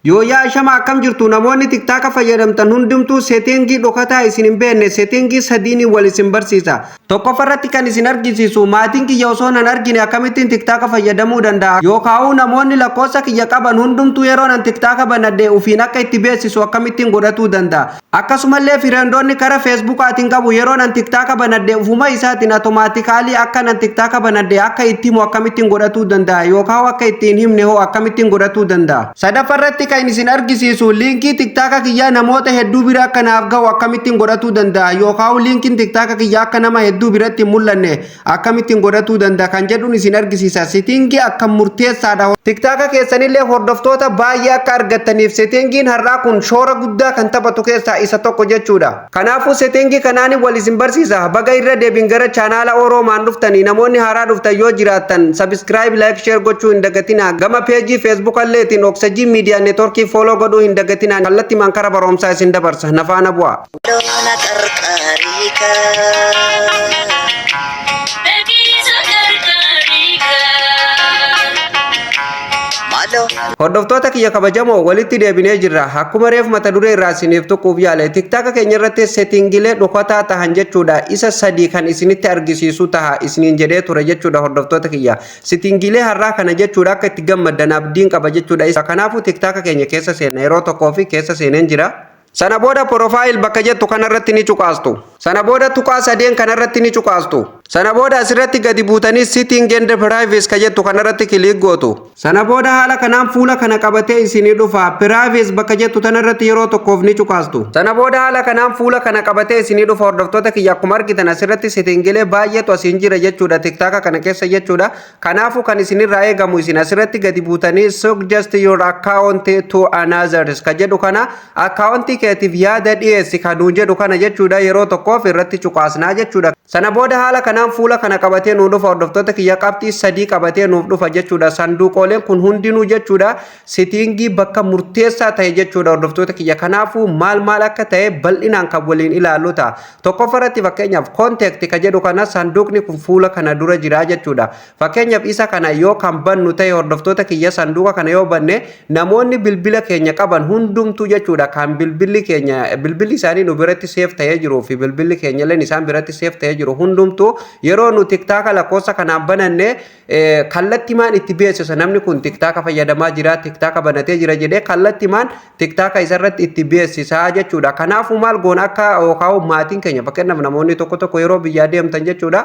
Yoo yaa shama akkam jirtu namoonni tiktaaka fayyadamtan hundumtuu seetingii dhokataa isin hin beekne seetingii sadiini wal isin barsiisa. Tokkoffarratti kan isin argisiisu maatiin kiyya osoo nan argine akkamittiin tiktaaka fayyadamuu danda'a yookaan namoonni lakkoofsa kiyya qaban hundumtuu yeroo nan tiktaaka banadhee ufiin akka itti beeksisu akkamittiin godhatuu danda'a. Akkasumallee firendoonni karaa feesbuukaatiin qabu yeroo nan tiktaaka banadhee ufuma isaatiin automaatikaalii akka nan tiktaaka banadhee akka itti himu akkamittiin godhatuu danda'a yookaan akka ittiin himne hoo akkamittiin godhatuu danda'a. Sadaffarratti kan isin argisiisu liinkii tiktaaka kiyyaa namoota hedduu bira akka naaf ga'u akkamittiin godhatuu danda'a yookaan liinkiin tiktaaka kiyyaa akka nama hedduu biratti mul'anne akkamittiin godhatuu danda'a kan jedhuun isin argisiisa. Seetingii akka murteessaadha. Tiktaaka keessanillee hordoftoota baay'ee akka argattaniif seetingiin har'aa kun shoora guddaa kan taphatu keessaa isa tokko jechuudha. Kanaafuu seetingii kanaan wal isin barsiisa. Baga irra deebiin gara chaanaala Oroomaan dhuftanii namoonni haaraa dhuftan yoo jiraattan subscribe like share gochuu hin dagatinaa. Gama peejii Facebook alleetiin Oxygen Media Network follow godhuu hin dagatinaa. Kallattii mankara barumsaa isin dabarsa. Nafaana bu'a. Hordoftoota kiyya kabajamoo walitti deebinee jirra. Akkuma reef mata duree irraa isiniif tuquuf yaale tiktaaka keenya irratti seetingiilee dhokataa tahan jechuudha. Isa sadii kan isinitti argisiisu taha isiniin jedhee ture jechuudha hordoftoota kiyya. Seetingiilee har'aa kana jechuudha akka itti gammaddan abdiin qaba jechuudha. Kanaafuu tiktaaka keenya keessa seena yeroo tokkoo fi keessa seeneen jira. Sana booda profile bakka jettu kanarratti ni cuqaastu. Sana booda tuqaa sadeen kanarratti ni cuqaastu. Sana booda asirratti gadi buutanii setting and privacy ka jettu kanarratti kilik gootu. Sana booda haala kanaan fuula kana qabatee isinii dhufa. Privacy bakka jettu tanarratti yeroo tokkoof ni cuqaastu. Sana booda haala kanaan fuula kana qabatee isinii dhufa hordoftoota kiyya akkuma argitan asirratti settingiilee baay'eetu asiin jira jechuudha tiktaaka kana keessa jechuudha. Kanaafuu kan isinirraa eegamu isin asirratti gadi buutanii suggest your account to another ka jedhu kana account keetiif yaada dhiyeessi kanuu jedhu kana jechuudha yeroo tokkoof irratti cuqaasnaa jechuudha. Sana booda haala kanaan fuula kana qabatee nuuf dhufa hordoftoota kiyya qabxii sadii qabatee nuuf dhufa jechuudha. Sanduuqooleen kun hundinuu jechuudha seetingii bakka murteessaa ta'e jechuudha hordoftoota kiyya. Kanaafuu maal akka ta'e bal'inaan kan waliin ilaallu ta'a. Tokkoffarratti fakkeenyaaf contact ka jedhu kana sanduuqni kun fuula kana dura jira jechuudha. Fakkeenyaaf isa kana yoo kan bannu ta'e hordoftoota kiyya sanduuqa kana yoo banne namoonni bilbila keenya qaban hundumtuu jechuudha kan bilbilli isaanii nu biratti seef ta'ee jiruu fi bilbilli keenya illee isaan biratti seef ta'ee jiru hundumtuu yeroo nu tiktaaka lakkoofsa kanaan bananne kallattimaan itti beeksisa namni kun tiktaaka fayyadamaa jira tiktaaka banatee jira jedhee kallattimaan tiktaaka isarratti itti beeksisaa jechuudha. Kanaafuu maal goona akka yookaan maatiin keenya fakkeenyaaf namoonni tokko yeroo biyyaa deemtan jechuudha.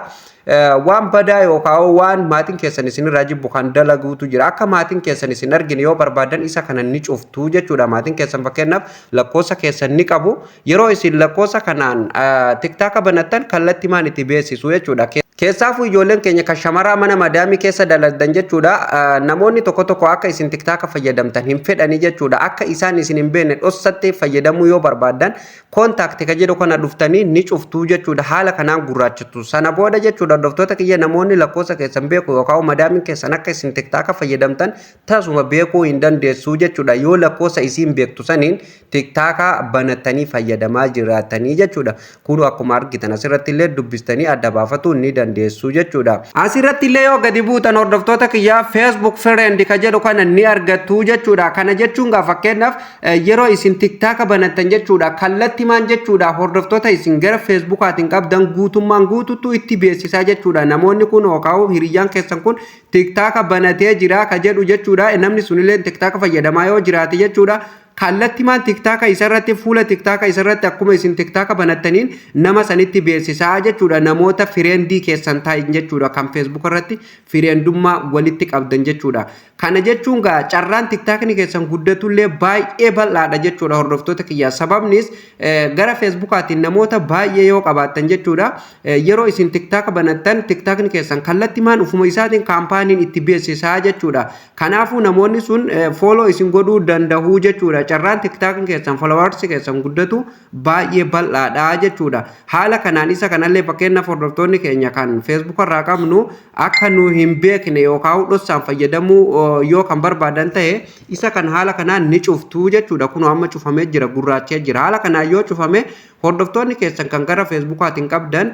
Waan badaa yookaan waan maatiin keessan isinirraa jibbu kan dalaguutu jira. Akka maatiin keessan isin argine yoo barbaadan isa kana ni cuftu jechuudha. Maatiin keessan fakkeenyaaf lakkoofsa keessan ni qabu. Yeroo isin lakkoofsa kanaan tiktaaka banattan kallattimaan itti beeksisu jechuudha. Keessaafuu ijoolleen keenya kan shamaraa mana madaamii keessa dalagan jechuudha. Namoonni tokko akka isin tiktaaka fayyadamtan hin fedhanii jechuudha. Akka isaan isin hin beekne dhossatti fayyadamuu yoo barbaadan kontaakti ka jedhu kana dhuftanii ni cuftuu jechuudha. Haala kanaan gurraachitu. Sana booda jechuudha hordoftoota kiyya namoonni lakkoofsa keessan beeku yookaan madaamiin keessan akka isin tiktaaka fayyadamtan tasuma beekuu hin dandeessu jechuudha. Yoo lakkoofsa isin beektu saniin tiktaaka banattanii fayyadamaa jiraatanii jechuudha. Kun akkuma argitan asirratti illee dubbistanii adda baafatuu ni dandeessu jechuudha. Asirratti illee yoo gadi buutan hordoftoota kiyyaa Facebook friend ka jedhu kana ni argattu jechuudha. Kana jechuun fakkeenyaaf yeroo isin tiktaaka banattan jechuudha kallattimaan jechuudha hordoftoota isin gara Facebookaatiin qabdan guutummaan guutuutu itti beeksisaa jechuudha. Namoonni kun yookaan hiriyyaan keessan kun tiktaaka banatee jira ka jedhu jechuudha. Namni sunillee tiktaaka fayyadamaa yoo jiraate jechuudha. Kallattimaan tiktaaka isarratti fuula tiktaaka isarratti akkuma isin tiktaaka banattaniin nama sanitti beeksisaa jechuudha. Namoota firendii keessan taa'in jechuudha kan Facebook irratti firendummaa walitti qabdan jechuudha. Kana jechuun carraan tiktaakni keessan guddatullee baay'ee bal'aadha jechuudha hordoftoota kiyyaa. Sababnis gara Facebookaatiin namoota baay'ee yoo qabaattan jechuudha. Yeroo isin tiktaaka banattan tiktaakni keessan kallattimaan ufuma isaatiin kaampaaniin itti beeksisaa jechuudha. Kanaafuu namoonni sun follow isin godhuu danda'u jechuudha. Carraan tiktaakni keessan followers keessan guddatu baay'ee bal'aadha jechuudha. Haala kanaan isa kanallee fakkeenyaaf hordoftoonni keenya kan Facebook irraa qabnu akka nu hin beekne yookaan dhossaan fayyadamuu yoo kan barbaadan ta'e isa kan haala kanaan ni cuftu jechuudha. Kun amma cufamee jira gurraachee jira. Haala kanaan yoo cufame hordoftoonni keessan kan gara feesbuukaatiin qabdan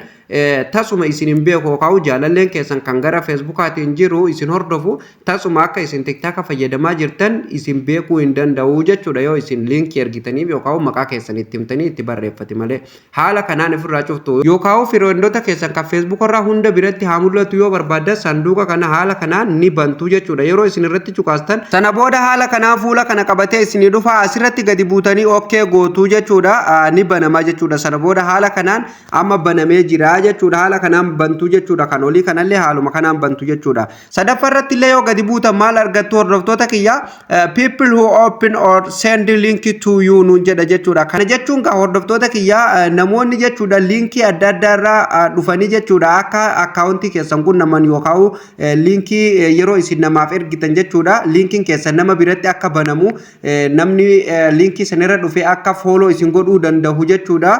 tasuma isin hin beeku kaa'u jaalalleen keessan kan gara feesbuukaatiin jiru isin hordofu tasuma akka isin tiktaaka fayyadamaa jirtan isin beekuu hin danda'u jechuudha yoo isin liinkii ergitaniif yookaan maqaa keessan itti himtanii itti barreeffati malee haala kanaan ifirraa cuftu yookaan firoondoota keessan kan feesbuuk irraa hunda biratti haa mul'atu yoo barbaaddan sanduuqa kana haala kanaan ni bantu jechuudha yeroo isin irratti cuqaastan sana booda haala kanaan fuula kana qabatee isin dhufa asirratti gadi buutanii okkee gootuu jechuudha ni banamaa jechuudha sana booda haala kanaan amma banamee jira jechuudha haala kanaan bantu jechuudha kan olii kanallee haaluma kanaan bantu jechuudha sadaffarratti illee yoo gadi buutan maal argattu hordoftoota kiyya people who open or send link to you nuun jedha jechuudha kana jechuun gaa hordoftoota kiyya namoonni jechuudha linkii adda addaa irraa dhufanii jechuudha akka akkaawuntii keessan qunnaman yookaan linkii yeroo isin namaaf ergitan jechuudha linkiin keessan nama biratti akka banamu namni linkii sanirra dhufee akka follow isin godhuu danda'u jechuudha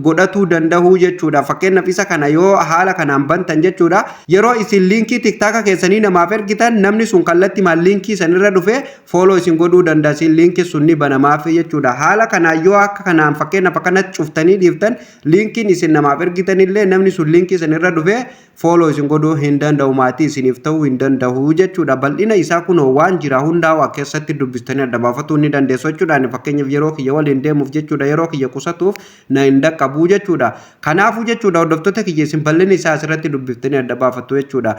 godhatuu danda'u jechuudha fakkeenyaaf isa kana yoo haala kanaan bantan jechuudha yeroo isin linkii tiktaaka keessanii namaaf ergitan namni sun kallattii maal linkii sanirra dhufee follow isin godhuu danda'a isin linkii sun ni banamaaf jechuudha haala kanaan yoo akka kanaan fakkeenyaaf akkanatti cuftanii dhiiftan linkiin isin namaaf ergitanillee namni sun linkii sanirra dhufee follow isin godhuu hin danda'u maatii isiniif ta'uu hin danda'u jechuudha bal'ina isaa kunoo waan jira hundaa keessatti dubbistanii adda baafatuu ni dandeessu jechuudha fakkeenyaaf yeroo kiyya waliin deemuuf jechuudha yeroo kiyya qusatuuf na hin dhaqqabu jechuudha kanaafuu jechuudha hordoftoota kiyya isin bal'ina isaa asirratti dubbiftanii adda baafattu jechuudha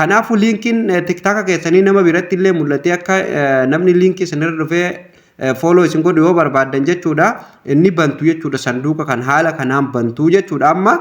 kanaafuu linkiin tiktaaka keessanii nama biratti illee mul'atee akka namni linkii sanirra dhufee follow isin godhu yoo barbaadan jechuudha inni bantu jechuudha sanduuqa kan haala kanaan bantu jechuudha amma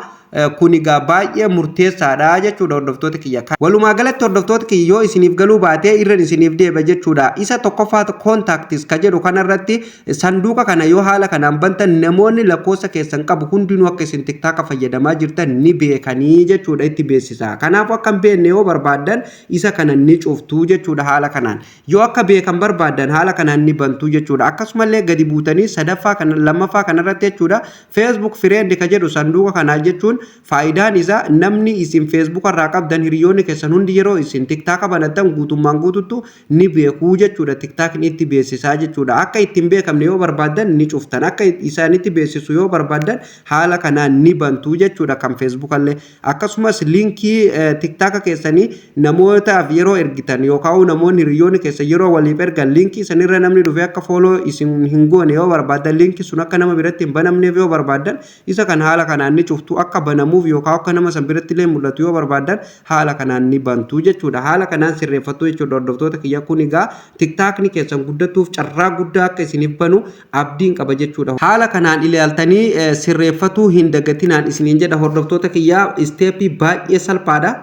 kunigaa baay'ee murteessaadha jechuudha hordoftoota kiyya walumaa galatti hordoftoota kiyya yoo isiniif galuu baatee irraan isiniif deeba jechuudha isa tokkoffaa contacts ka jedhu kanarratti sanduuqa kana yoo haala kanaan bantan namoonni lakkoofsa keessan qabu hundinuu akka isin tiktaaka fayyadamaa jirtan ni beekanii jechuudha itti beeksisa kanaafuu akka hin beekne yoo barbaadan isa kana ni cuftuu jechuudha haala kanaan yoo akka beekan barbaadan haala kanaan ni bantuu jechuudha akkasumallee gadi buutanii sadaffaa kana lammaffaa kanarratti jechuudha Facebook friend ka jedhu sanduuqa kanaa jechuun faayidaan isaa namni isin Facebook irraa qabdan hiriyoonni keessan hundi yeroo isin tiktaaka banatan guutummaan guututtu ni beekuu jechuudha tiktaakni itti beeksisaa jechuudha akka ittiin beekamne yoo barbaadan ni cuftan akka isaanitti beeksisu yoo barbaadan haala kanaan ni bantuu jechuudha kan Facebook illee akkasumas linkii tiktaaka keessanii namootaaf yeroo ergitan yookaan namoonni hiriyoonni keessan yeroo waliif ergan linkii sanirra namni dhufee akka follow isin hin goone yoo barbaadan linkii sun akka nama biratti hin banamneef yoo barbaadan isa kan haala kanaan ni cuftuu akka banamuuf yookaan akka nama san biratti illee mul'atu yoo barbaadan haala kanaan ni bantuu jechuudha haala kanaan sirreeffattu jechuudha hordoftoota kiyya kun egaa tiktaakni keessan guddatuuf carraa guddaa akka isiniif banu abdiin qaba jechuudha haala kanaan ilaaltanii sirreeffatuu hin dagatinaan isiniin jedha hordoftoota kiyya isteepii baay'ee salphaadha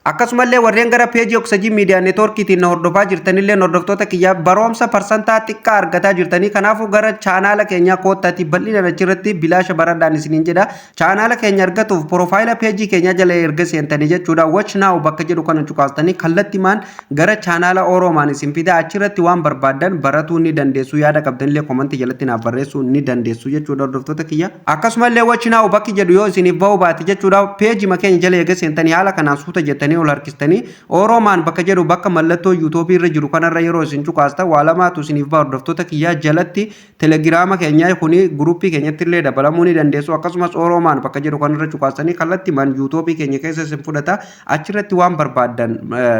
akkasumallee warreen gara peejii Oxygen Media Networkiitiin na hordofaa jirtanillee hordoftoota kiyya baroomsa parsantaa xiqqaa argataa jirtanii kanaafuu gara chaanaala keenyaa koottaatti bal'ina achirratti bilaasha baradhaan isiniin jedha chaanaala keenya argatuuf profaayila peejii keenyaa jala erga seentanii jechuudha watch now bakka jedhu kana cuqaastanii kallattimaan gara chaanaala Oromaan isin fida achirratti waan barbaadan baratuu ni dandeessu yaada qabdanillee komantii jalatti naaf barreessuu ni dandeessu jechuudha hordoftoota kiyya akkasumallee watch now bakki jedhu yoo isiniif ba'u baate jechuudha peejii keenya jala erga seentanii haala kanaan suuta jettanii ol harkistanii Oromaan bakka jedhu bakka mallattoo YouTube irra jiru kanarra yeroo isin cuqaasta waa lamaatu isiniif ba'a hordoftoota kiyyaa jalatti telegiraama keenya kuni gruupii keenyatti illee dabalamuu ni dandeessu akkasumas Oromaan bakka jedhu kanarra cuqaastanii kallattimaan YouTube keenya keessa isin fudhata achirratti waan barbaadan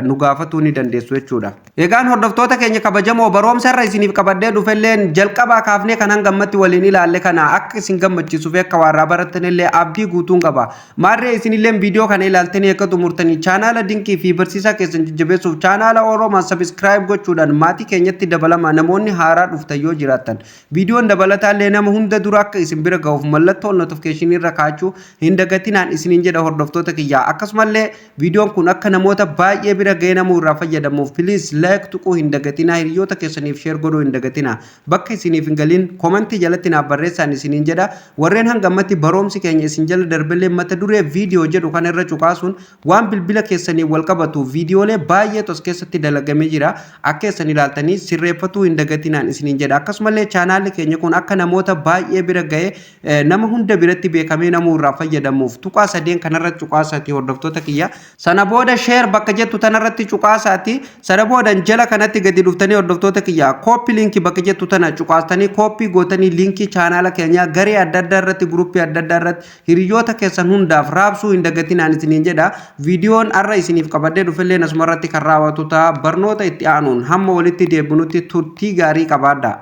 nu gaafatuu ni dandeessu jechuudha egaan hordoftoota keenya kabajamoo baroomsa irra isiniif qabadhee dhufelleen jalqabaa kaafnee kan hangammatti waliin ilaalle kana akka isin gammachiisuuf akka warraa barattanillee abdii guutuun qaba maarree isinillee viidiyoo kana ilaaltanii akka xumurtanii chaanaala dinkii fi barsiisaa keessan jajjabeessuuf chaanaala Oromaan subscribe gochuudhaan maatii keenyatti dabalama namoonni haaraa dhuftan yoo jiraattan viidiyoon dabalataallee nama hunda dura akka isin bira ga'uuf mallattoo notification irra kaachuu hin dagatinaan isiniin jedha hordoftoota kiyyaa akkasumallee viidiyoon kun akka namoota baay'ee bira ga'ee namuu irraa fayyadamuuf please like tuquu hin dagatinaa hiriyoota keessaniif share godhuu hin dagatinaa bakka isiniif hin galin komentii jalatti naaf barreessaan isiniin jedha warreen hangammatti baroomsi keenya isin jala darbellee mata duree viidiyoo jedhu kana irra cuqaasuun waan bilbila keessanii wal qabatu viidiyoolee baay'ee tos keessatti dalagamee jira akka isin ilaaltanii sirreeffatuu hin dagatinaan isiniin jedha akkasumallee chaanaalli keenya kun akka namoota baay'ee bira ga'ee nama hunda biratti beekamee namuu irraa fayyadamuuf tuqaa sadeen kanarratti cuqaasaati hordoftoota kiyya sana booda share bakka jettu tanarratti cuqaasaati sana booda jala kanatti gadi dhuftanii hordoftoota kiyya copy link bakka jettu tana cuqaastanii copy gootanii linkii chaanaala keenya garee adda addaa irratti gruupii adda addaa irratti hiriyoota keessan hundaaf raabsuu hin dagatinaan isiniin jedha viidiyoon arra isiniif qabadee dhufellee asuma irratti kan raawwatu ta'a barnoota itti aanuun hamma walitti deebinutti turtii gaarii qabaadha.